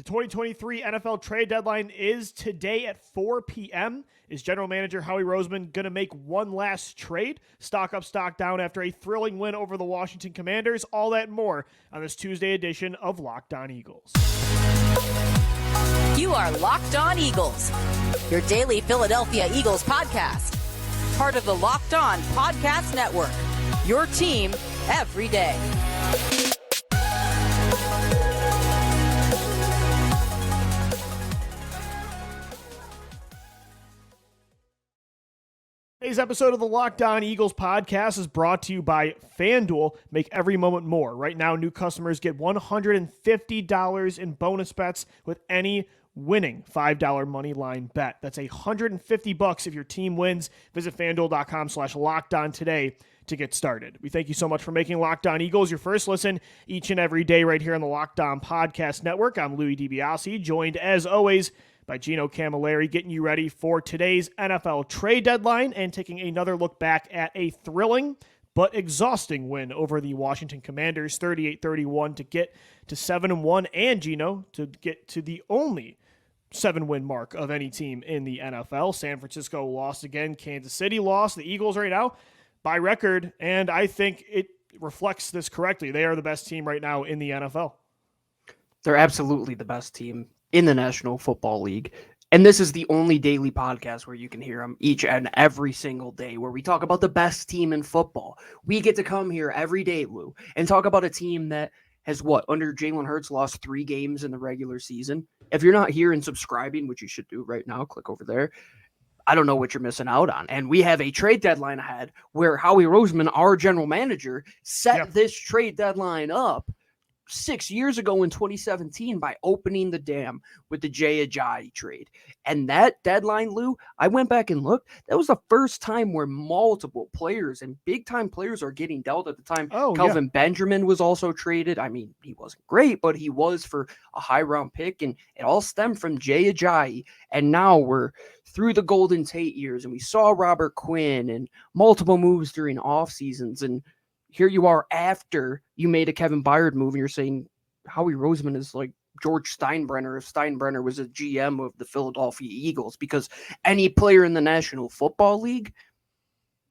The 2023 NFL trade deadline is today at 4 p.m. Is general manager Howie Roseman going to make one last trade? Stock up, stock down after a thrilling win over the Washington Commanders. All that and more on this Tuesday edition of Locked On Eagles. You are Locked On Eagles, your daily Philadelphia Eagles podcast. Part of the Locked On Podcast Network, your team every day. Today's episode of the Locked On Eagles podcast is brought to you by FanDuel. Make every moment more. Right now, new customers get $150 in bonus bets with any winning $5 money line bet. That's $150 if your team wins. Visit FanDuel.com/LockedOn today to get started. We thank you so much for making Locked On Eagles your first listen each and every day right here on the Locked On Podcast Network. I'm Louis DiBiase, joined as always by Gino Camilleri, getting you ready for today's NFL trade deadline and taking another look back at a thrilling but exhausting win over the Washington Commanders, 38-31 to get to 7-1, and Gino to get to the only 7-win mark of any team in the NFL. San Francisco lost again. Kansas City lost. The Eagles right now by record, and I think it reflects this correctly. They are the best team right now in the NFL. They're absolutely the best team in the National Football League. And this is the only daily podcast where you can hear them each and every single day, where we talk about the best team in football. We get to come here every day, Lou, and talk about a team that has under Jalen Hurts lost 3 games in the regular season. If you're not here and subscribing, which you should do right now, click over there. I don't know what you're missing out on. And we have a trade deadline ahead where Howie Roseman, our general manager, set this trade deadline up 6 years ago in 2017 by opening the dam with the Jay Ajayi trade. And that deadline, Lou, I went back and looked. That was the first time where multiple players and big-time players are getting dealt at the time. Kelvin Benjamin was also traded. I mean, he wasn't great, but he was for a high-round pick, and it all stemmed from Jay Ajayi. And now we're through the Golden Tate years, and we saw Robert Quinn and multiple moves during off seasons, and here you are after you made a Kevin Byard move, and you're saying Howie Roseman is like George Steinbrenner if Steinbrenner was a GM of the Philadelphia Eagles, because any player in the National Football League,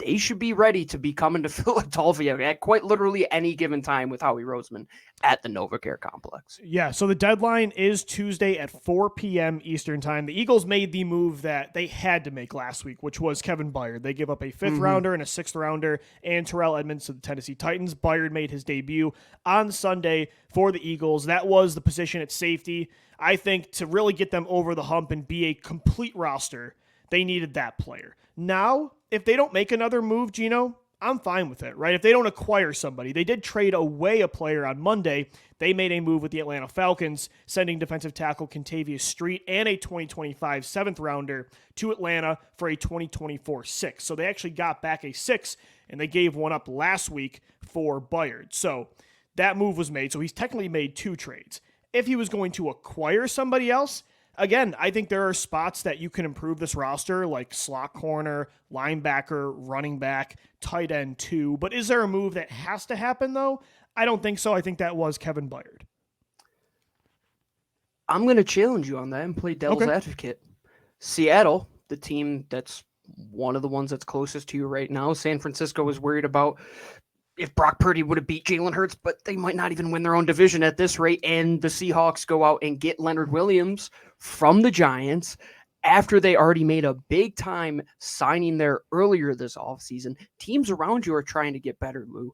they should be ready to be coming to Philadelphia at quite literally any given time with Howie Roseman at the NovaCare complex. Yeah, so the deadline is Tuesday at 4 p.m. Eastern time. The Eagles made the move that they had to make last week, which was Kevin Byard. They gave up a 5th rounder and a 6th rounder and Terrell Edmonds to the Tennessee Titans. Byard made his debut on Sunday for the Eagles. That was the position at safety. I think to really get them over the hump and be a complete roster, they needed that player. Now, if they don't make another move, Gino, I'm fine with it, right? If they don't acquire somebody, they did trade away a player on Monday. They made a move with the Atlanta Falcons, sending defensive tackle Kentavius Street and a 2025 7th rounder to Atlanta for a 2024 6th. So they actually got back a 6, and they gave one up last week for Byard. So that move was made. So he's technically made 2 trades. If he was going to acquire somebody else, again, I think there are spots that you can improve this roster, like slot corner, linebacker, running back, tight end too. But is there a move that has to happen, though? I don't think so. I think that was Kevin Byard. I'm going to challenge you on that and play devil's advocate. Seattle, the team that's one of the ones that's closest to you right now. San Francisco is worried about if Brock Purdy would have beat Jalen Hurts, but they might not even win their own division at this rate. And the Seahawks go out and get Leonard Williams from the Giants after they already made a big time signing there earlier this offseason. Teams around you are trying to get better, Lou.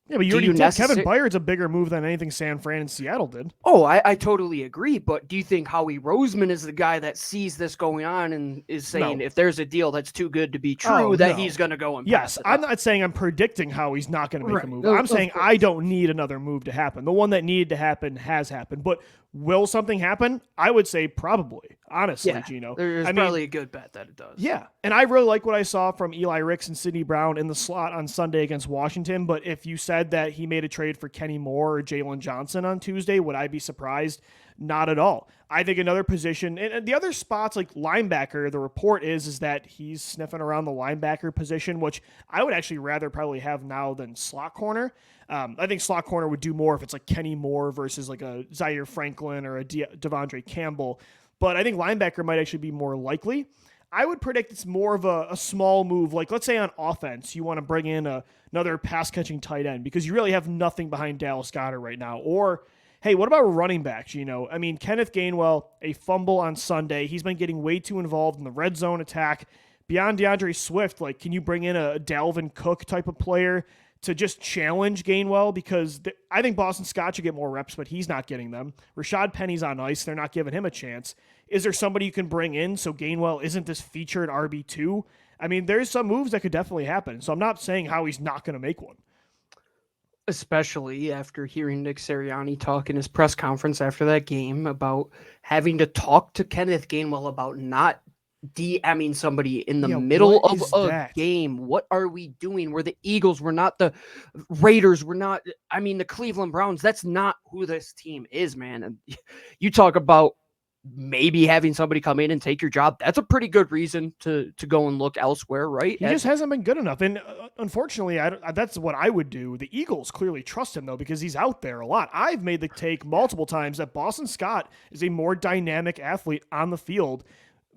Yeah, but you already did. Kevin Byard's a bigger move than anything San Fran and Seattle did. Oh, I totally agree. But do you think Howie Roseman is the guy that sees this going on and is saying if there's a deal that's too good to be true, he's going to go and pass it? I'm not saying I'm predicting how he's not going to make a move. I'm saying I don't need another move to happen. The one that needed to happen has happened. But will something happen? I would say probably. honestly, Yeah, Gino. there's probably a good bet that it does. Yeah, and I really like what I saw from Eli Ricks and Sidney Brown in the slot on Sunday against Washington, but if you said that he made a trade for Kenny Moore or Jalen Johnson on Tuesday, would I be surprised? Not at all. I think another position, and the other spots like linebacker, the report is that he's sniffing around the linebacker position, which I would actually rather probably have now than slot corner. I think slot corner would do more if it's like Kenny Moore versus like a Zaire Franklin or a Devondre Campbell. But I think linebacker might actually be more likely. I would predict it's more of a small move. Like, let's say on offense, you want to bring in another pass-catching tight end because you really have nothing behind Dallas Goedert right now. Or, hey, what about running backs? I mean, Kenneth Gainwell, a fumble on Sunday. He's been getting way too involved in the red zone attack. Beyond DeAndre Swift, like, can you bring in a Dalvin Cook type of player to just challenge Gainwell? Because I think Boston Scott should get more reps, but he's not getting them. Rashad Penny's on ice. They're not giving him a chance. Is there somebody you can bring in so Gainwell isn't this featured RB2? I mean, there's some moves that could definitely happen. So I'm not saying Howie's not going to make one. Especially after hearing Nick Sirianni talk in his press conference after that game about having to talk to Kenneth Gainwell about not DMing somebody in the middle of a game. What are we doing? We're the Eagles. We're not the Raiders. We're not, the Cleveland Browns. That's not who this team is, man. And you talk about maybe having somebody come in and take your job. That's a pretty good reason to go and look elsewhere, right? He just hasn't been good enough. And unfortunately, that's what I would do. The Eagles clearly trust him, though, because he's out there a lot. I've made the take multiple times that Boston Scott is a more dynamic athlete on the field.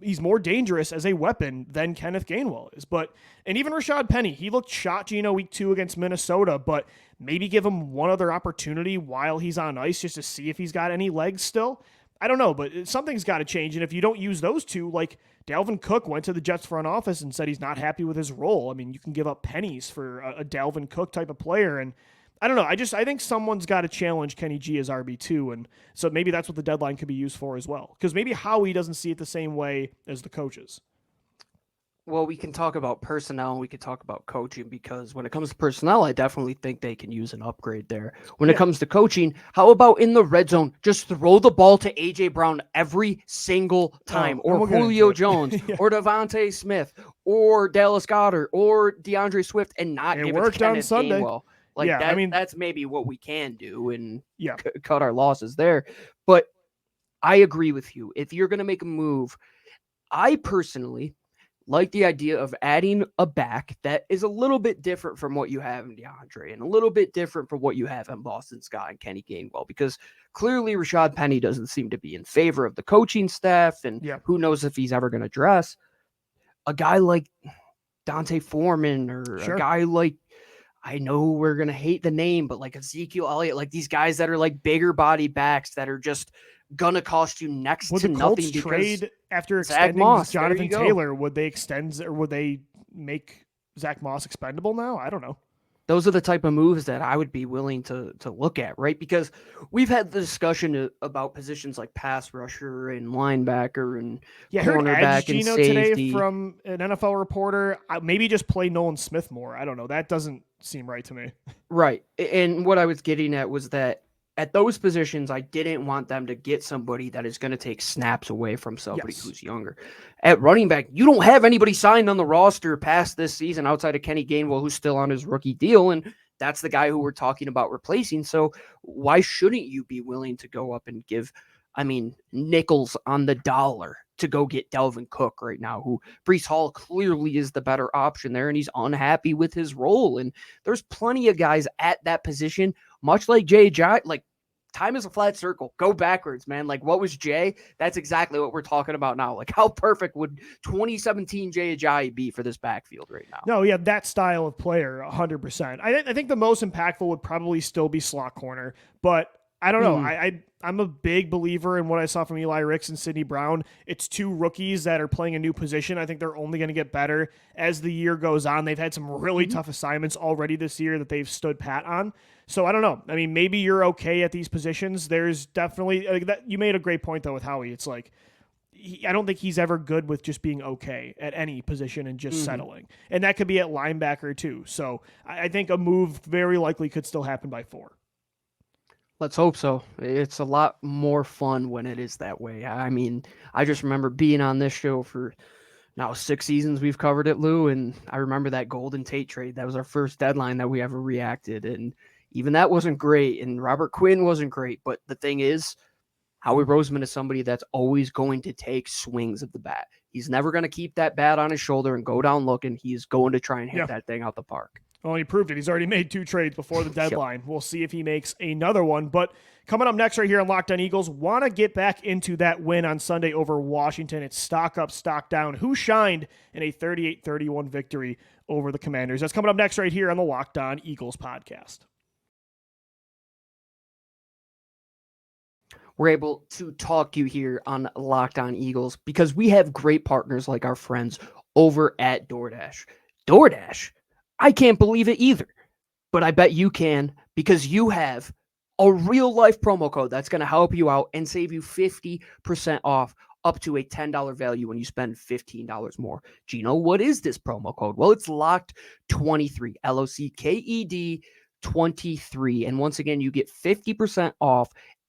He's more dangerous as a weapon than Kenneth Gainwell is. And even Rashad Penny, he looked shot, week 2 against Minnesota, but maybe give him one other opportunity while he's on ice just to see if he's got any legs still. I don't know, but something's got to change. And if you don't use those two, like Dalvin Cook went to the Jets front office and said he's not happy with his role. I mean, you can give up pennies for a Dalvin Cook type of player. And I don't know. I think someone's got to challenge Kenny G as RB2. And so maybe that's what the deadline could be used for as well. Because maybe Howie doesn't see it the same way as the coaches. Well, we can talk about personnel and we can talk about coaching, because when it comes to personnel, I definitely think they can use an upgrade there. When it comes to coaching, how about in the red zone, just throw the ball to A.J. Brown every single time, or Julio Jones, or Devontae Smith, or Dallas Goedert, or DeAndre Swift, and not give it to Kenneth Gainwell. Like that's maybe what we can do and cut our losses there. But I agree with you. If you're going to make a move, I personally like the idea of adding a back that is a little bit different from what you have in DeAndre and a little bit different from what you have in Boston Scott and Kenny Gainwell, because clearly Rashad Penny doesn't seem to be in favor of the coaching staff, and who knows if he's ever going to dress. A guy like Dante Foreman, or a guy like, I know we're going to hate the name, but like Ezekiel Elliott, like these guys that are like bigger body backs that are just gonna cost you next to nothing. Would the Colts trade after extending Jonathan Taylor? Would they extend, or would they make Zach Moss expendable now? I don't know. Those are the type of moves that I would be willing to look at, right? Because we've had the discussion about positions like pass rusher and linebacker and cornerback and safety. Today from an NFL reporter, maybe just play Nolan Smith more. I don't know. That doesn't seem right to me. Right. And what I was getting at was that at those positions, I didn't want them to get somebody that is going to take snaps away from somebody who's younger. At running back, you don't have anybody signed on the roster past this season outside of Kenny Gainwell, who's still on his rookie deal, and that's the guy who we're talking about replacing. So why shouldn't you be willing to go up and give, nickels on the dollar to go get Dalvin Cook right now, who Breece Hall clearly is the better option there, and he's unhappy with his role. And there's plenty of guys at that position, much like Jay, like time is a flat circle. Go backwards, man. Like what was Jay? That's exactly what we're talking about now. Like how perfect would 2017 Jay Ajayi be for this backfield right now? No, yeah, that style of player, 100%. I think the most impactful would probably still be slot corner, but I don't know. I'm a big believer in what I saw from Eli Ricks and Sidney Brown. It's two rookies that are playing a new position. I think they're only going to get better as the year goes on. They've had some really tough assignments already this year that they've stood pat on. So I don't know. I mean, maybe you're okay at these positions. There's definitely you made a great point though with Howie. It's like I don't think he's ever good with just being okay at any position and just settling. And that could be at linebacker too. So I think a move very likely could still happen by 4. Let's hope so. It's a lot more fun when it is that way. I mean, I just remember being on this show for now 6 seasons we've covered it, Lou, and I remember that Golden Tate trade. That was our first deadline that we ever reacted, and even that wasn't great, and Robert Quinn wasn't great. But the thing is, Howie Roseman is somebody that's always going to take swings of the bat. He's never going to keep that bat on his shoulder and go down looking. He's going to try and hit that thing out the park. Well, he proved it. He's already made 2 trades before the deadline. We'll see if he makes another one. But coming up next right here on Locked On Eagles, want to get back into that win on Sunday over Washington. It's stock up, stock down. Who shined in a 38-31 victory over the Commanders? That's coming up next right here on the Locked On Eagles podcast. We're able to talk you here on Locked On Eagles because we have great partners like our friends over at DoorDash. DoorDash? I can't believe it either, but I bet you can because you have a real life promo code that's going to help you out and save you 50% off up to a $10 value when you spend $15 more. Gino, what is this promo code? Well, it's LOCKED23, LOCKED 23. And once again, you get 50% off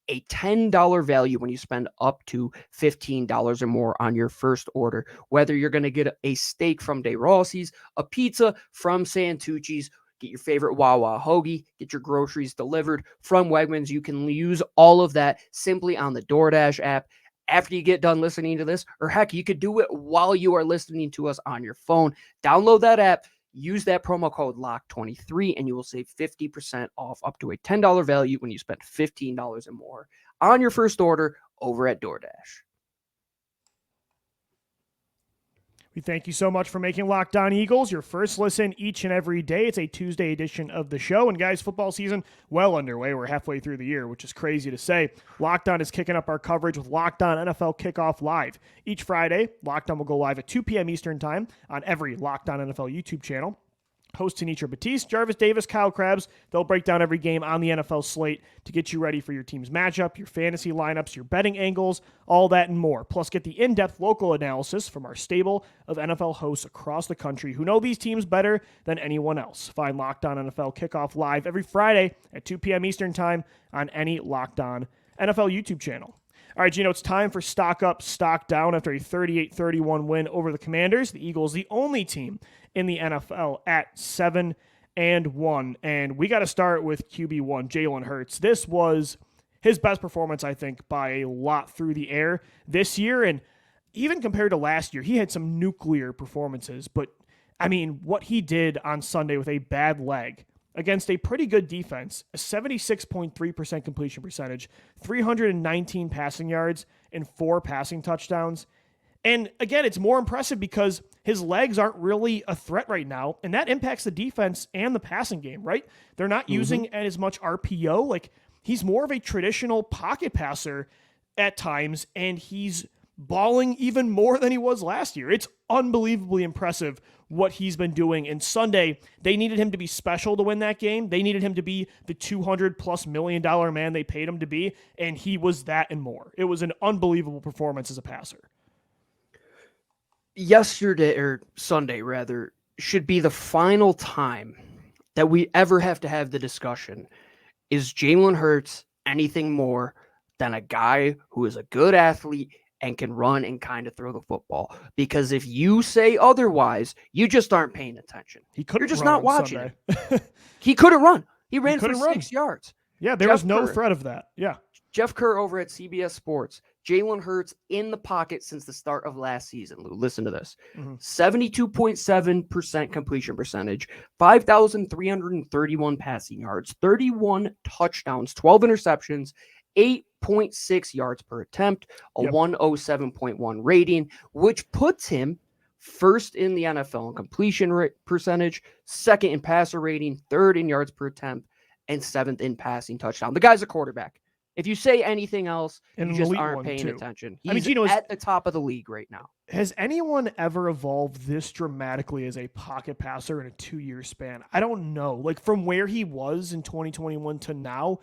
a $10 value when you spend up to $15 or more on your first order. Whether you're going to get a steak from De Rossi's, a pizza from Santucci's, get your favorite Wawa hoagie, get your groceries delivered from Wegmans. You can use all of that simply on the DoorDash app after you get done listening to this, or heck, you could do it while you are listening to us on your phone. Download that app. Use that promo code LOCK23 and you will save 50% off up to a $10 value when you spend $15 or more on your first order over at DoorDash. We thank you so much for making Locked On Eagles your first listen each and every day. It's a Tuesday edition of the show. And guys, football season well underway. We're halfway through the year, which is crazy to say. Locked On is kicking up our coverage with Locked On NFL Kickoff Live. Each Friday, Locked On will go live at 2 p.m. Eastern Time on every Locked On NFL YouTube channel. Host Tanisha Batiste, Jarvis Davis, Kyle Krabs. They'll break down every game on the NFL slate to get you ready for your team's matchup, your fantasy lineups, your betting angles, all that and more. Plus, get the in-depth local analysis from our stable of NFL hosts across the country who know these teams better than anyone else. Find Locked On NFL Kickoff Live every Friday at 2 p.m. Eastern Time on any Locked On NFL YouTube channel. All right, Gino, it's time for stock up, stock down after a 38-31 win over the Commanders. The Eagles, the only team in the NFL at 7-1. And we got to start with QB1, Jalen Hurts. This was his best performance, I think, by a lot through the air this year. And even compared to last year, he had some nuclear performances. But, I mean, what he did on Sunday with a bad leg against a pretty good defense, a 76.3% completion percentage, 319 passing yards, and 4 passing touchdowns. And again, it's more impressive because his legs aren't really a threat right now, and that impacts the defense and the passing game, right? They're not using as much RPO. Like, he's more of a traditional pocket passer at times, and he's balling even more than he was last year. It's unbelievably impressive what he's been doing. And Sunday, they needed him to be special to win that game. They needed him to be the $200+ million man they paid him to be, and he was that and more. It was an unbelievable performance as a passer. Yesterday, or Sunday rather, should be the final time that we ever have to have the discussion. Is Jalen Hurts anything more than a guy who is a good athlete and can run and kind of throw the football? Because if you say otherwise, you just aren't paying attention. You're just not watching it. He couldn't run. He ran for 6 yards. Yeah, there was no threat of that. Yeah. Jeff Kerr over at CBS Sports. Jalen Hurts in the pocket since the start of last season. Lou, listen to this. 72.7% completion percentage, 5,331 passing yards, 31 touchdowns, 12 interceptions, 8.6 yards per attempt, a 107.1 rating, which puts him first in the NFL in completion percentage, second in passer rating, third in yards per attempt, and seventh in passing touchdown. The guy's a quarterback. If you say anything else, you just aren't paying attention. He's Gino, at the top of the league right now. Has anyone ever evolved this dramatically as a pocket passer in a 2-year span? I don't know. Like, from where he was in 2021 to now,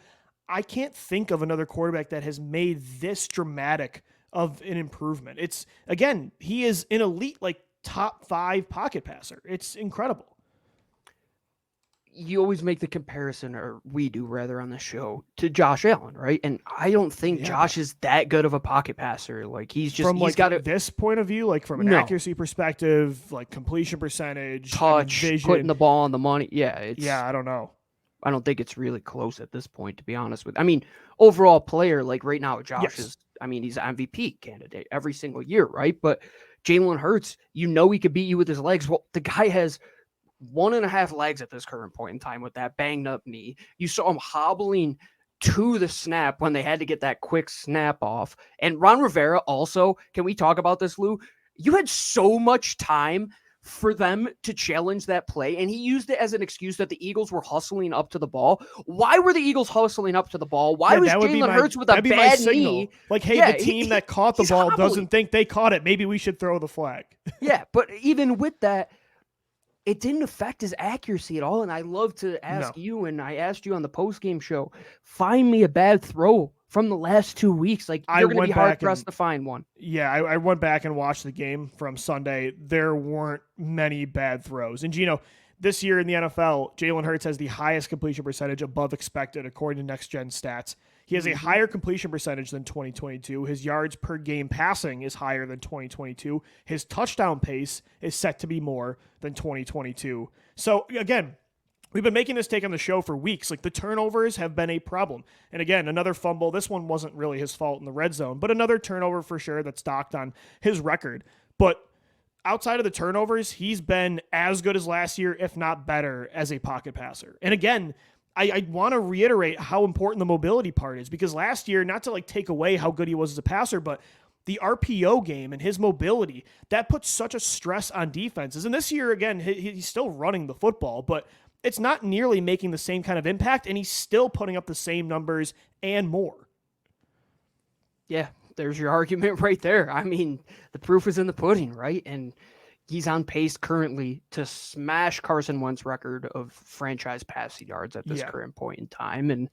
I can't think of another quarterback that has made this dramatic of an improvement. It's, again, he is an elite, like, top 5 pocket passer. It's incredible. you always make the comparison, or we do rather on the show, to Josh Allen, right? And I don't think Josh is that good of a pocket passer. Like he's got this point of view, like from an accuracy perspective, like completion percentage, touch, vision, putting the ball on the money. Yeah, I don't know. I don't think it's really close at this point, to be honest with you. I mean, overall player, like right now, Josh is, I mean, he's an MVP candidate every single year, right? But Jalen Hurts, he could beat you with his legs. Well, the guy has 1.5 legs at this current point in time with that banged up knee. You saw him hobbling to the snap when they had to get that quick snap off. And Ron Rivera also, can we talk about this, Lou? You had so much time for them to challenge that play, and he used it as an excuse that the Eagles were hustling up to the ball. Why were the Eagles hustling up to the ball? Why was Jalen Hurts with a bad knee? Like, hey, the team that caught the ball doesn't think they caught it. Maybe we should throw the flag. Yeah, but even with that, it didn't affect his accuracy at all. And I love to ask you, and I asked you on the post-game show, find me a bad throw from the last 2 weeks. Like, you're going to be hard-pressed to find one. Yeah, I went back and watched the game from Sunday. There weren't many bad throws. And, this year in the NFL, Jalen Hurts has the highest completion percentage above expected, according to Next Gen Stats. He has a higher completion percentage than 2022. His yards per game passing is higher than 2022. His touchdown pace is set to be more than 2022. So, again, we've been making this take on the show for weeks. Like, the turnovers have been a problem. And again, another fumble. This one wasn't really his fault in the red zone, but another turnover for sure that's docked on his record. But outside of the turnovers, he's been as good as last year, if not better, as a pocket passer. And again, I want to reiterate how important the mobility part is, because last year, not to like take away how good he was as a passer, but the RPO game and his mobility, that puts such a stress on defenses. And this year, again, he's still running the football, but it's not nearly making the same kind of impact, and he's still putting up the same numbers and more. Yeah, there's your argument right there. I mean, the proof is in the pudding, right? And he's on pace currently to smash Carson Wentz's record of franchise passing yards at this current point in time. And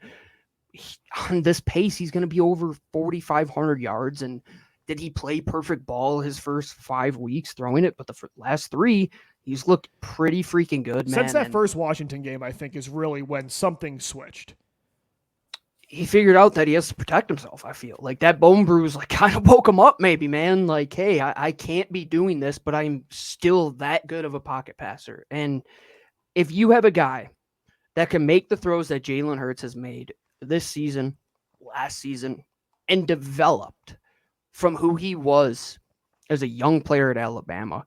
on this pace, he's going to be over 4,500 yards. And did he play perfect ball his first 5 weeks throwing it? But the last 3, he's looked pretty freaking good, man. Since that first Washington game, I think, is really when something switched. He figured out that he has to protect himself, I feel. Like, that bone bruise, like, kind of woke him up maybe, man. Like, hey, I can't be doing this, but I'm still that good of a pocket passer. And if you have a guy that can make the throws that Jalen Hurts has made this season, last season, and developed from who he was as a young player at Alabama,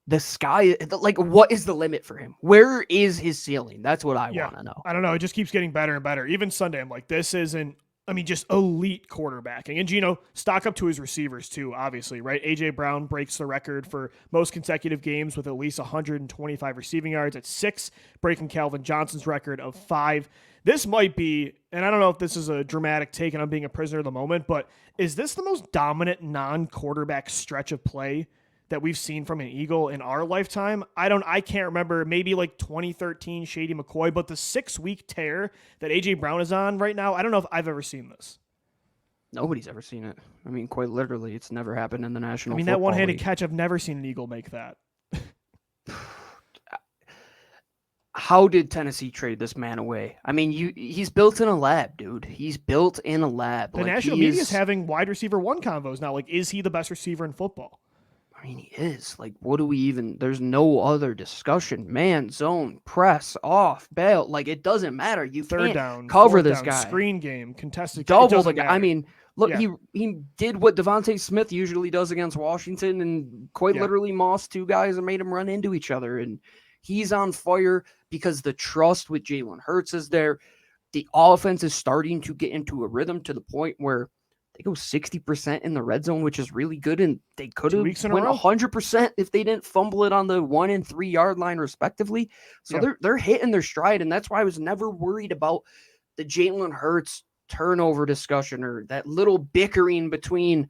the sky, like, what is the limit for him? Where is his ceiling? That's what I want to know. I don't know. It just keeps getting better and better. Even Sunday, I'm like, this isn't, just elite quarterbacking. And, stock up to his receivers too, obviously, right? A.J. Brown breaks the record for most consecutive games with at least 125 receiving yards at 6, breaking Calvin Johnson's record of 5. This might be, and I don't know if this is a dramatic take and I'm being a prisoner of the moment, but is this the most dominant non-quarterback stretch of play that we've seen from an Eagle in our lifetime? I can't remember, maybe like 2013 Shady McCoy, but the 6-week tear that A.J. Brown is on right now, I don't know if I've ever seen this. Nobody's ever seen it. Quite literally, it's never happened in the National Football that one-handed League. catch, I've never seen an Eagle make that. How did Tennessee trade this man away? He's built in a lab, dude. He's built in a lab. The national media is having wide receiver 1 convos now. Like, is he the best receiver in football? He is. Like, what do we even... There's no other discussion. Man, zone, press, off, bail. Like, it doesn't matter. You Third can't down, cover this down, guy. Screen game, contested... Double the guy. Look, he did what Devontae Smith usually does against Washington and quite literally mossed 2 guys and made them run into each other. And he's on fire because the trust with Jalen Hurts is there. The offense is starting to get into a rhythm to the point where they go 60% in the red zone, which is really good, and they could have went 100% if they didn't fumble it on the 1 and 3 yard line, respectively. So they're hitting their stride, and that's why I was never worried about the Jalen Hurts turnover discussion or that little bickering between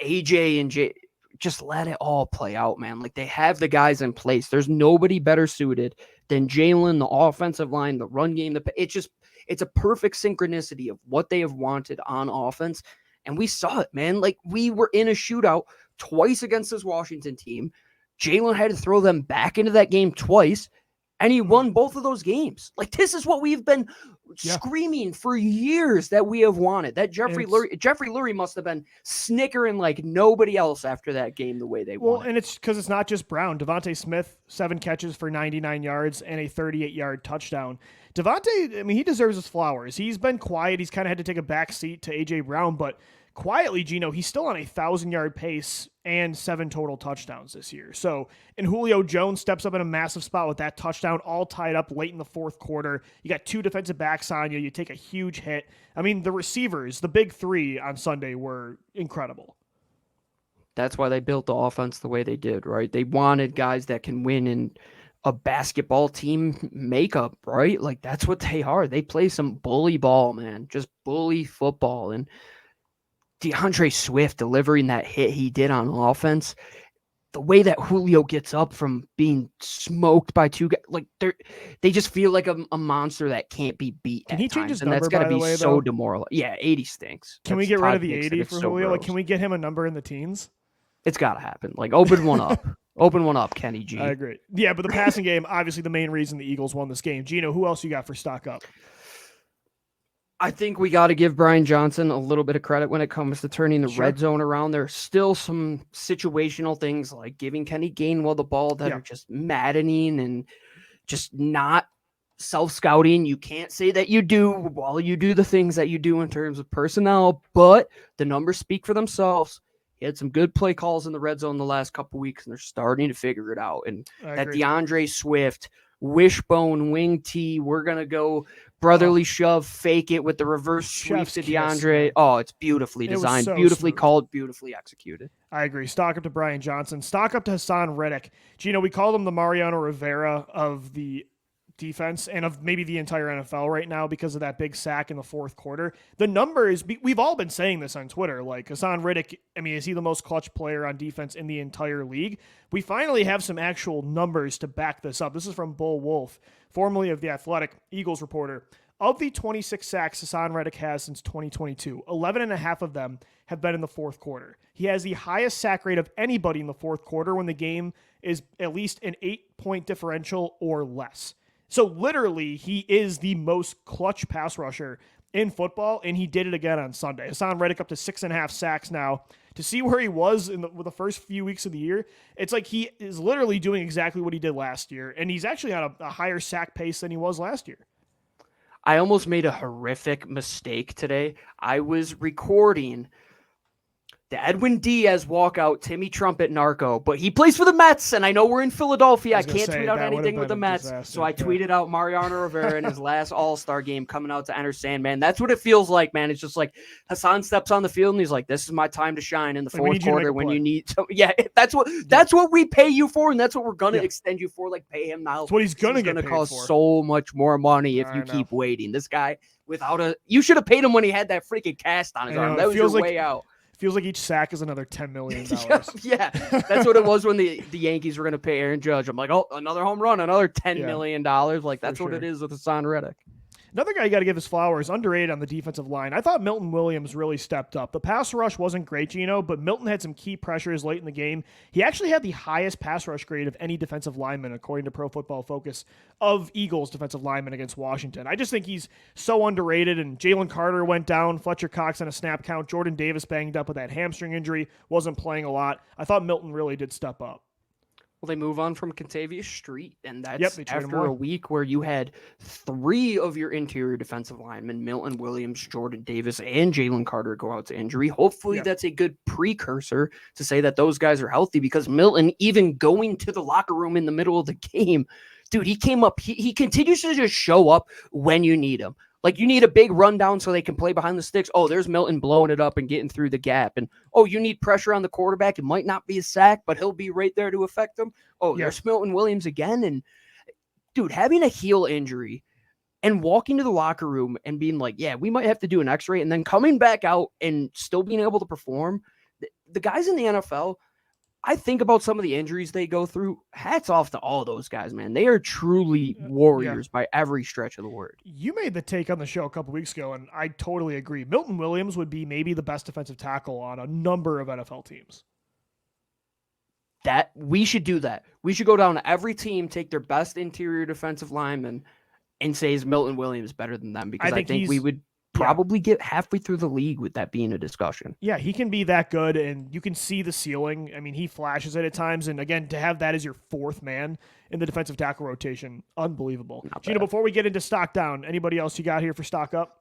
AJ and Jay. Just let it all play out, man. Like, they have the guys in place. There's nobody better suited than Jalen, the offensive line, the run game. It's a perfect synchronicity of what they have wanted on offense. And we saw it, man. Like, we were in a shootout twice against this Washington team. Jalen had to throw them back into that game twice. and he won both of those games. Like, this is what we've been screaming for years that we have wanted. That Jeffrey Lurie must have been snickering like nobody else after that game the way they won. Well, and it's because it's not just Brown. Devontae Smith, 7 catches for 99 yards and a 38-yard touchdown. Devontae, I mean, he deserves his flowers. He's been quiet. He's kind of had to take a back seat to A.J. Brown, but quietly, Gino, he's still on a 1,000-yard pace and 7 total touchdowns this year. So, and Julio Jones steps up in a massive spot with that touchdown, all tied up late in the fourth quarter. You got 2 defensive backs on you. You take a huge hit. I mean, the receivers, the big 3 on Sunday were incredible. That's why they built the offense the way they did, right? They wanted guys that can win in a basketball team makeup, right? Like, that's what they are. They play some bully ball, man, just bully football. And DeAndre Swift delivering that hit he did on offense, the way that Julio gets up from being smoked by 2 guys, like they just feel like a monster that can't be beat. Can he change his and number, that's got to be so though? demoralizing. Yeah, 80 stinks. Can we get rid of the 80 for Julio? Like, can we get him a number in the teens? It's got to happen. Like, open one up. Open one up, Kenny G. I agree. Yeah, but the passing game, obviously the main reason the Eagles won this game. Gino, who else you got for stock up? I think we got to give Brian Johnson a little bit of credit when it comes to turning the red zone around. There's still some situational things like giving Kenny Gainwell the ball that are just maddening and just not self-scouting. You can't say that you do while you do the things that you do in terms of personnel, but the numbers speak for themselves. He had some good play calls in the red zone the last couple of weeks, and they're starting to figure it out. And that DeAndre Swift, wishbone, wing T, we're going to go brotherly shove, fake it with the reverse sweep to DeAndre. Kiss. Oh, it's beautifully designed, beautifully called, beautifully executed. I agree. Stock up to Brian Johnson. Stock up to Hassan Reddick. Gino, we call him the Mariano Rivera of the defense and of maybe the entire NFL right now because of that big sack in the fourth quarter. The numbers, we've all been saying this on Twitter, like Hassan Reddick, I mean, is he the most clutch player on defense in the entire league? We finally have some actual numbers to back this up. This is from Bull Wolf, formerly of The Athletic, Eagles reporter. Of the 26 sacks Hassan Reddick has since 2022, 11 and a half of them have been in the fourth quarter. He has the highest sack rate of anybody in the fourth quarter when the game is at least an 8-point differential or less. So literally, he is the most clutch pass rusher in football, and he did it again on Sunday. Hassan Reddick up to 6.5 sacks now. To see where he was with the first few weeks of the year, it's like he is literally doing exactly what he did last year, and he's actually on a higher sack pace than he was last year. I almost made a horrific mistake today. I was recording the Edwin Diaz walkout, Timmy Trumpet narco, but he plays for the Mets, and I know we're in Philadelphia. I can't tweet out anything with the Mets, so I tweeted out Mariano Rivera in his last All-Star game coming out to enter Sandman. That's what it feels like, man. It's just like Hassan steps on the field, and he's like, this is my time to shine in the fourth quarter when you need to. Yeah, that's what we pay you for, and that's what we're going to extend you for, like pay him now. That's what he's going to get paid cost for. So much more money if you keep waiting. This guy, you should have paid him when he had that freaking cast on his arm. That was your way out. Feels like each sack is another $10 million. Yeah, that's what it was when the Yankees were going to pay Aaron Judge. I'm like, oh, another home run, another $10 million. Like, that's what it is with Hassan Reddick. Another guy you got to give his flowers, underrated on the defensive line. I thought Milton Williams really stepped up. The pass rush wasn't great, Gino, but Milton had some key pressures late in the game. He actually had the highest pass rush grade of any defensive lineman, according to Pro Football Focus, of Eagles defensive linemen against Washington. I just think he's so underrated, and Jalen Carter went down, Fletcher Cox on a snap count, Jordan Davis banged up with that hamstring injury, wasn't playing a lot. I thought Milton really did step up. Well, they move on from Kentavius Street, and that's after a week where you had 3 of your interior defensive linemen, Milton Williams, Jordan Davis, and Jalen Carter, go out to injury. Hopefully that's a good precursor to say that those guys are healthy, because Milton, even going to the locker room in the middle of the game, dude, he came up. He continues to just show up when you need him. Like, you need a big rundown so they can play behind the sticks. Oh, there's Milton blowing it up and getting through the gap. And, oh, you need pressure on the quarterback. It might not be a sack, but he'll be right there to affect them. Oh, there's Milton Williams again. And, dude, having a heel injury and walking to the locker room and being like, yeah, we might have to do an x-ray, and then coming back out and still being able to perform. The guys in the NFL, I think about some of the injuries they go through. Hats off to all those guys, man. They are truly warriors by every stretch of the word. You made the take on the show a couple weeks ago, and I totally agree. Milton Williams would be maybe the best defensive tackle on a number of NFL teams. That we should do that. We should go down to every team, take their best interior defensive lineman, and say, is Milton Williams better than them? Because I think we would probably get halfway through the league with that being a discussion. Yeah, he can be that good, and you can see the ceiling. I mean, he flashes it at times, and again, to have that as your fourth man in the defensive tackle rotation, unbelievable. Gino, before we get into stock down, anybody else you got here for stock up?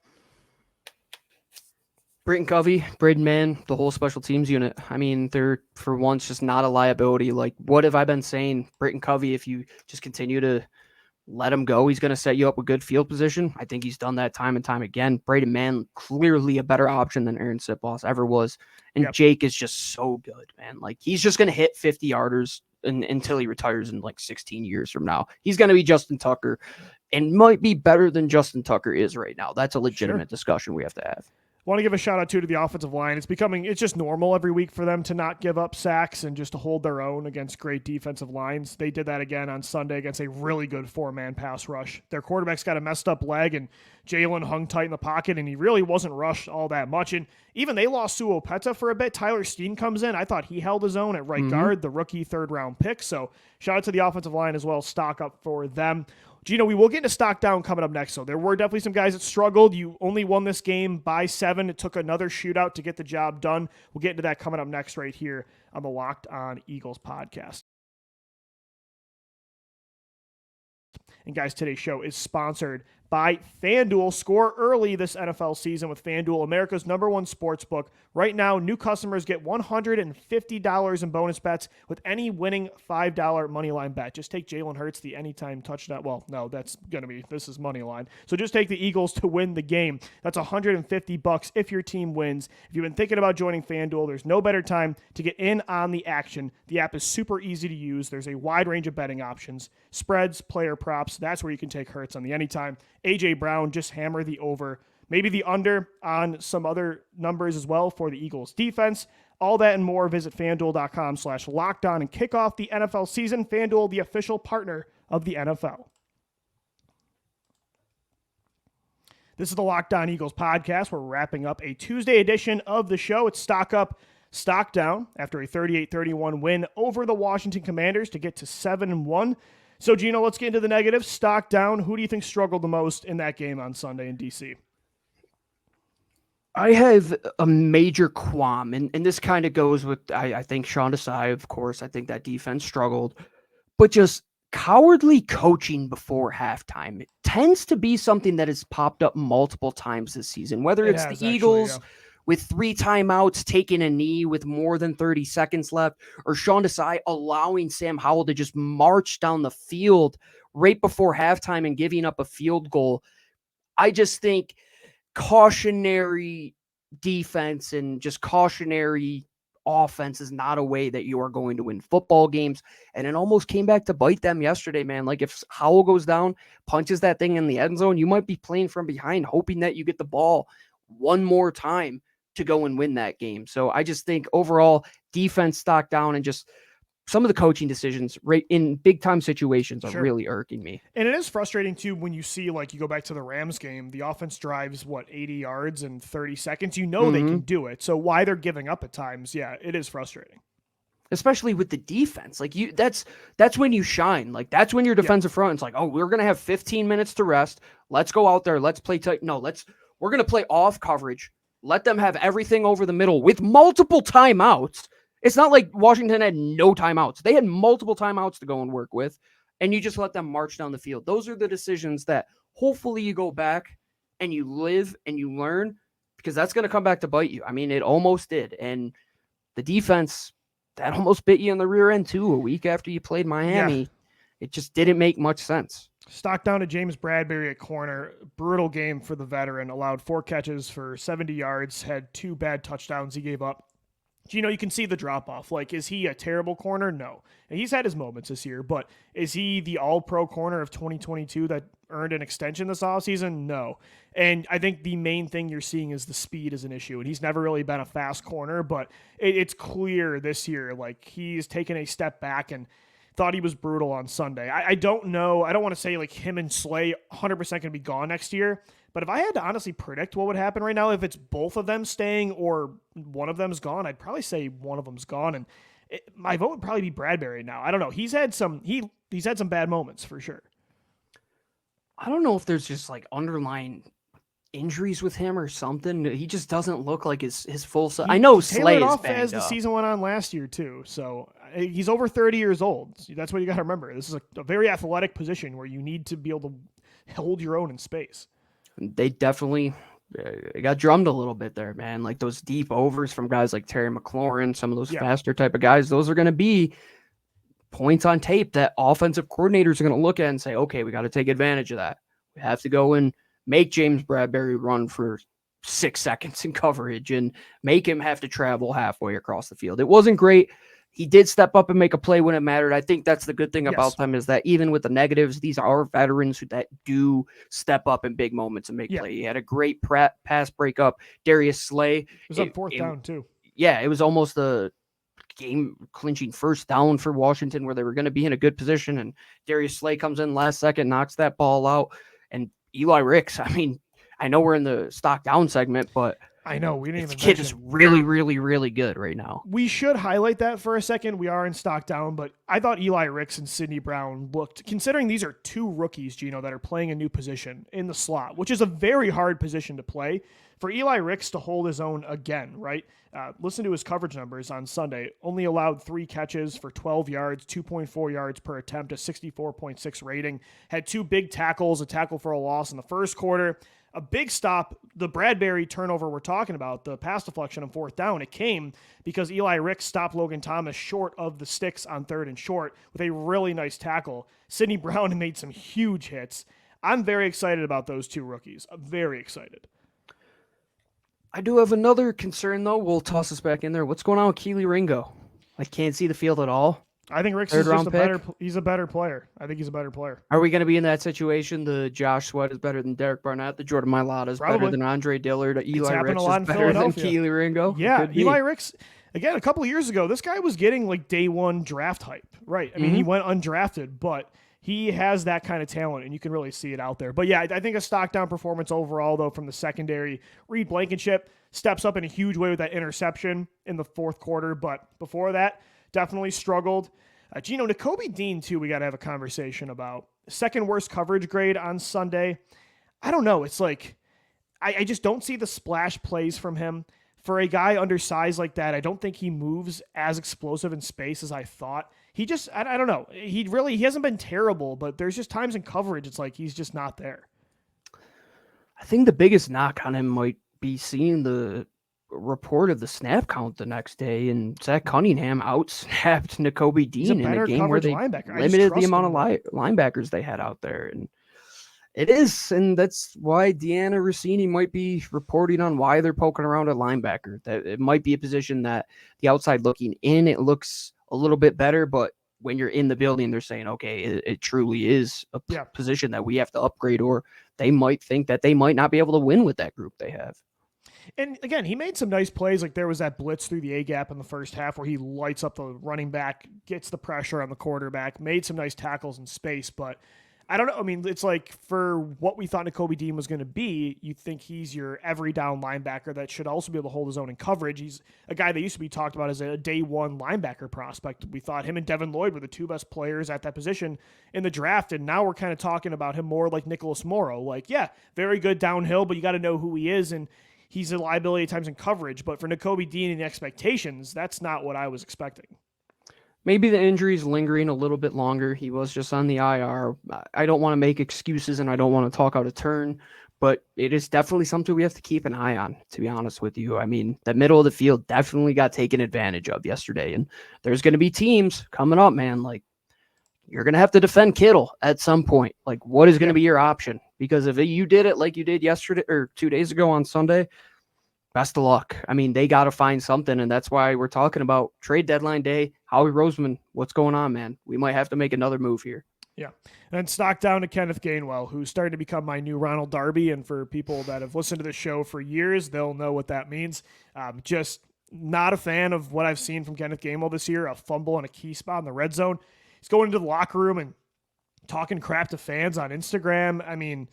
Britton Covey, Braden Mann, the whole special teams unit. I mean, they're for once just not a liability. Like, what have I been saying? Britton Covey, if you just continue to let him go, he's going to set you up with good field position. I think he's done that time and time again. Braden Mann, clearly a better option than Aaron Sipos ever was. And Jake is just so good, man. Like, he's just going to hit 50-yarders until he retires in like 16 years from now. He's going to be Justin Tucker and might be better than Justin Tucker is right now. That's a legitimate discussion we have to have. Want to give a shout out to the offensive line. It's just normal every week for them to not give up sacks and just to hold their own against great defensive lines. They did that again on Sunday against a really good four-man pass rush. Their quarterback's got a messed up leg, and Jalen hung tight in the pocket, and he really wasn't rushed all that much. And even they lost Suopeta for a bit. Tyler Steen comes in. I thought he held his own at right guard, the rookie third-round pick. So shout out to the offensive line as well. Stock up for them. Gino, we will get into stock down coming up next. So there were definitely some guys that struggled. You only won this game by 7. It took another shootout to get the job done. We'll get into that coming up next right here on the Locked On Eagles podcast. And guys, today's show is sponsored by FanDuel. Score early this NFL season with FanDuel, America's #1 sportsbook. Right now, new customers get $150 in bonus bets with any winning $5 moneyline bet. Just take Jalen Hurts, the anytime touchdown. Well, no, this is moneyline. So just take the Eagles to win the game. That's $150 if your team wins. If you've been thinking about joining FanDuel, there's no better time to get in on the action. The app is super easy to use. There's a wide range of betting options, spreads, player props. That's where you can take Hurts on the anytime. A.J. Brown, just hammer the over. Maybe the under on some other numbers as well for the Eagles defense. All that and more. Visit FanDuel.com/lockedon and kick off the NFL season. FanDuel, the official partner of the NFL. This is the Locked On Eagles podcast. We're wrapping up a Tuesday edition of the show. It's stock up, stock down after a 38-31 win over the Washington Commanders to get to 7-1. So, Gino, let's get into the negatives. Stock down. Who do you think struggled the most in that game on Sunday in D.C.? I have a major qualm, and this kind of goes with, I think, Sean Desai, of course. I think that defense struggled. But just cowardly coaching before halftime, it tends to be something that has popped up multiple times this season, whether it's the Eagles with 3 timeouts, taking a knee with more than 30 seconds left, or Sean Desai allowing Sam Howell to just march down the field right before halftime and giving up a field goal. I just think cautionary defense and just cautionary offense is not a way that you are going to win football games. And it almost came back to bite them yesterday, man. Like, if Howell goes down, punches that thing in the end zone, you might be playing from behind, hoping that you get the ball one more time to go and win that game. So I just think overall defense stock down, and just some of the coaching decisions right in big time situations are really irking me. And it is frustrating too when you see, like, you go back to the Rams game, the offense drives 80 yards in 30 seconds. You know they can do it. So why they're giving up at times, it is frustrating. Especially with the defense. Like, that's when you shine. Like, that's when your defensive front is like, oh, we're going to have 15 minutes to rest. Let's go out there. Let's play tight. No, we're going to play off coverage. Let them have everything over the middle with multiple timeouts. It's not like Washington had no timeouts. They had multiple timeouts to go and work with, and you just let them march down the field. Those are the decisions that hopefully you go back and you live and you learn, because that's going to come back to bite you. I mean, it almost did. And the defense, that almost bit you in the rear end too, a week after you played Miami. Yeah. It just didn't make much sense. Stock down to James Bradbury at corner. Brutal game for the veteran. Allowed 4 catches for 70 yards. Had 2 bad touchdowns he gave up. You can see the drop-off. Like, is he a terrible corner? No. And he's had his moments this year, but is he the all-pro corner of 2022 that earned an extension this offseason? No. And I think the main thing you're seeing is the speed is an issue, and he's never really been a fast corner, but it's clear this year, like, he's taken a step back and thought he was brutal on Sunday. I don't know. I don't want to say, like, him and Slay 100% going to be gone next year, but if I had to honestly predict what would happen right now, if it's both of them staying or one of them's gone, I'd probably say one of them's gone. And My vote would probably be Bradbury now. I don't know. He's had some bad moments for sure. I don't know if there's just like underlying injuries with him or something. He just doesn't look like his full size. I know Slay is off banged as the up. season went on last year too. So he's over 30 years old. That's what you got to remember. This is a very athletic position where you need to be able to hold your own in space. They definitely got drummed a little bit there, man. Like those deep overs from guys like Terry McLaurin, some of those faster type of guys, those are going to be points on tape that offensive coordinators are going to look at and say, okay, we got to take advantage of that. We have to go and make James Bradbury run for 6 seconds in coverage and make him have to travel halfway across the field. It wasn't great. He did step up and make a play when it mattered. I think that's the good thing about them is that even with the negatives, these are veterans that do step up in big moments and make play. He had a great pass breakup. Darius Slay. It was on fourth down too. Yeah, it was almost a game-clinching first down for Washington where they were going to be in a good position, and Darius Slay comes in last second, knocks that ball out, and Eli Ricks, I mean, I know we're in the stock down segment, but I know we didn't even. This kid is really, really, really good right now. We should highlight that for a second. We are in stock down, but I thought Eli Ricks and Sidney Brown looked, considering these are two rookies, Gino, that are playing a new position in the slot, which is a very hard position to play. For Eli Ricks to hold his own again, right? Listen to his coverage numbers on Sunday. Only allowed 3 catches for 12 yards, 2.4 yards per attempt, a 64.6 rating. Had 2 big tackles, a tackle for a loss in the first quarter. A big stop, the Bradbury turnover we're talking about, the pass deflection on fourth down, it came because Eli Ricks stopped Logan Thomas short of the sticks on 3rd and short with a really nice tackle. Sidney Brown made some huge hits. I'm very excited about those 2 rookies. I'm very excited. I do have another concern, though. We'll toss this back in there. What's going on with Keely Ringo? I can't see the field at all. I think Ricks is just he's a better player. I think he's a better player. Are we going to be in that situation? The Josh Sweat is better than Derek Barnett. The Jordan Mailata is better than Andre Dillard. Eli Ricks is better than Keely Ringo. Yeah, Eli Ricks, again, a couple of years ago, this guy was getting like day 1 draft hype. Right. I mean, he went undrafted, but he has that kind of talent, and you can really see it out there. But yeah, I think a stock down performance overall, though, from the secondary. Reed Blankenship steps up in a huge way with that interception in the 4th quarter, but before that, definitely struggled. Gino, Nakobe Dean, too, we got to have a conversation about. 2nd worst coverage grade on Sunday. I don't know. It's like, I just don't see the splash plays from him. For a guy undersized like that, I don't think he moves as explosive in space as I thought. He just, I don't know. He hasn't been terrible, but there's just times in coverage it's like he's just not there. I think the biggest knock on him might be seeing the report of the snap count the next day, and Zach Cunningham out-snapped Nakobe Dean in a game where they limited the amount of linebackers they had out there. And it is, and that's why Deanna Rossini might be reporting on why they're poking around at linebacker. That it might be a position that the outside looking in, it looks a little bit better, but when you're in the building, they're saying, okay, it truly is a position that we have to upgrade, or they might think that they might not be able to win with that group they have. And again, he made some nice plays. Like there was that blitz through the A-gap in the first half where he lights up the running back, gets the pressure on the quarterback, made some nice tackles in space, but I don't know. I mean, it's like for what we thought Nakobe Dean was going to be, you think he's your every down linebacker that should also be able to hold his own in coverage. He's a guy that used to be talked about as a day 1 linebacker prospect. We thought him and Devin Lloyd were the 2 best players at that position in the draft, and now we're kind of talking about him more like Nicholas Morrow. Like, yeah, very good downhill, but you got to know who he is, and he's a liability at times in coverage. But for Nakobe Dean and the expectations, that's not what I was expecting. Maybe the injury's lingering a little bit longer. He was just on the IR. I don't want to make excuses and I don't want to talk out of turn, but it is definitely something we have to keep an eye on, to be honest with you. I mean, the middle of the field definitely got taken advantage of yesterday, and there's going to be teams coming up, man. Like, you're going to have to defend Kittle at some point. Like, what is going to be your option? Because if you did it like you did yesterday or 2 days ago on Sunday, best of luck. I mean, they got to find something, and that's why we're talking about trade deadline day. Howie Roseman, what's going on, man? We might have to make another move here. Yeah. And stock down to Kenneth Gainwell, who's starting to become my new Ronald Darby. And for people that have listened to the show for years, they'll know what that means. Just not a fan of what I've seen from Kenneth Gainwell this year, a fumble and a key spot in the red zone. He's going into the locker room and talking crap to fans on Instagram. I mean,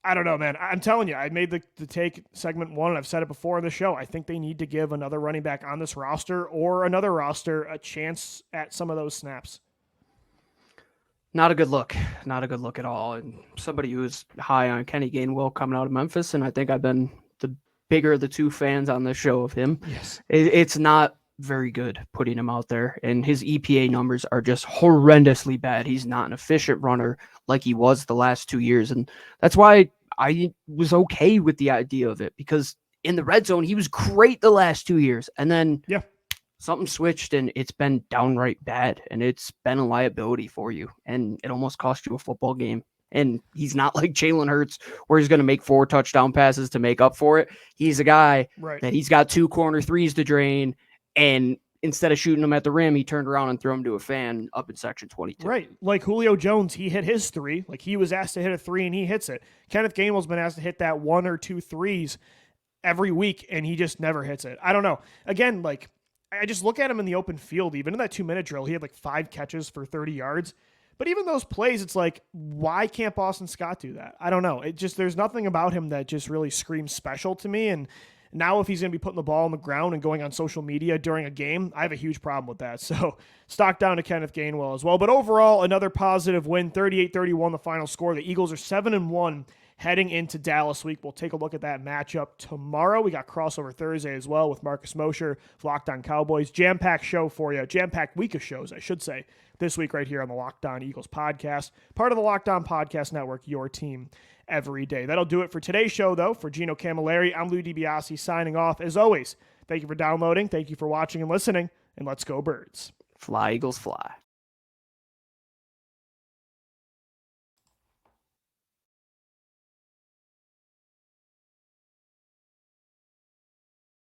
I don't know, man. I'm telling you, I made the take segment 1, and I've said it before on the show. I think they need to give another running back on this roster or another roster a chance at some of those snaps. Not a good look. Not a good look at all. And somebody who's high on Kenny Gainwell coming out of Memphis, and I think I've been the bigger of the two fans on this show of him. Yes. It's not very good putting him out there, and his EPA numbers are just horrendously bad. He's not an efficient runner like he was the last 2 years, and that's why I was okay with the idea of it, because in the red zone he was great the last 2 years, and then something switched and it's been downright bad, and it's been a liability for you, and it almost cost you a football game. And he's not like Jalen Hurts where he's going to make 4 touchdown passes to make up for it. He's a guy that he's got 2 corner threes to drain, and instead of shooting them at the rim, he turned around and threw them to a fan up in section 22. Right. Like Julio Jones, he hit his 3. Like, he was asked to hit a 3 and he hits it. Kenneth Gainwell's been asked to hit that 1 or 2 threes every week, and he just never hits it. I don't know. Again, like, I just look at him in the open field. Even in that 2-minute drill, he had like 5 catches for 30 yards. But even those plays, it's like, why can't Boston Scott do that? I don't know. It just, there's nothing about him that just really screams special to me. And now if he's going to be putting the ball on the ground and going on social media during a game, I have a huge problem with that. So stock down to Kenneth Gainwell as well. But overall, another positive win, 38-31 the final score. The Eagles are 7-1 heading into Dallas week. We'll take a look at that matchup tomorrow. We got crossover Thursday as well with Marcus Mosher, Locked On Cowboys. Jam-packed show for you. Jam-packed week of shows, I should say, this week right here on the Locked On Eagles podcast. Part of the Locked On Podcast Network, your team every day. That'll do it for today's show, though. For Gino Camilleri, I'm Lou DiBiase signing off. As always, thank you for downloading, thank you for watching and listening, and let's go Birds. Fly, Eagles, fly.